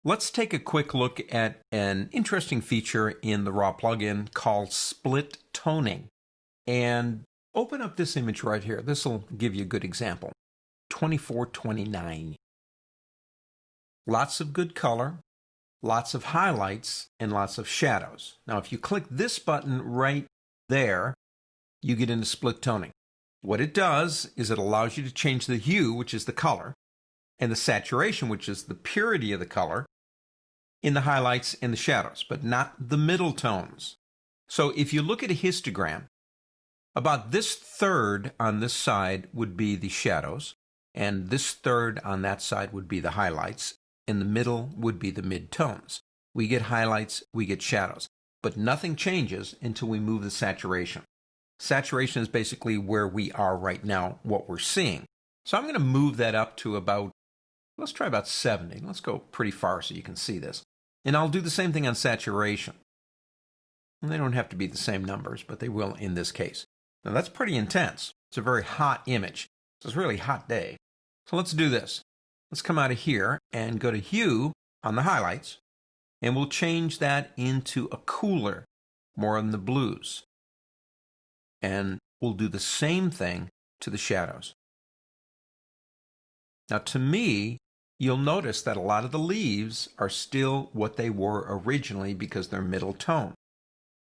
Let's take a quick look at an interesting feature in the RAW plugin called split toning. And open up this image right here. This will give you a good example. 2429. Lots of good color, lots of highlights, and lots of shadows. Now, if you click this button right there, you get into split toning. What it does is it allows you to change the hue, which is the color, and the saturation, which is the purity of the color, in the highlights and the shadows, but not the middle tones. So if you look at a histogram, about this third on this side would be the shadows, and this third on that side would be the highlights, and the middle would be the mid-tones. We get highlights, we get shadows, but nothing changes until we move the saturation. Saturation is basically where we are right now, what we're seeing. So I'm going to move that up to about, let's try about 70. Let's go pretty far so you can see this. And I'll do the same thing on saturation. And they don't have to be the same numbers, but they will in this case. Now that's pretty intense. It's a very hot image. It's a really hot day. So let's do this. Let's come out of here and go to hue on the highlights, and we'll change that into a cooler, more in the blues. And we'll do the same thing to the shadows. Now to me, you'll notice that a lot of the leaves are still what they were originally because they're middle tone.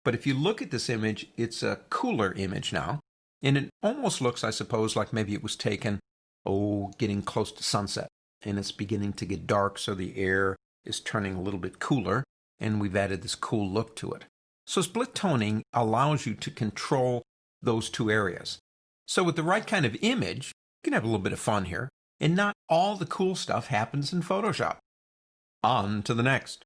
But if you look at this image, it's a cooler image now. And it almost looks, I suppose, like maybe it was taken, getting close to sunset. And it's beginning to get dark, so the air is turning a little bit cooler, and we've added this cool look to it. So split toning allows you to control those two areas. So with the right kind of image, you can have a little bit of fun here. And not all the cool stuff happens in Photoshop. On to the next.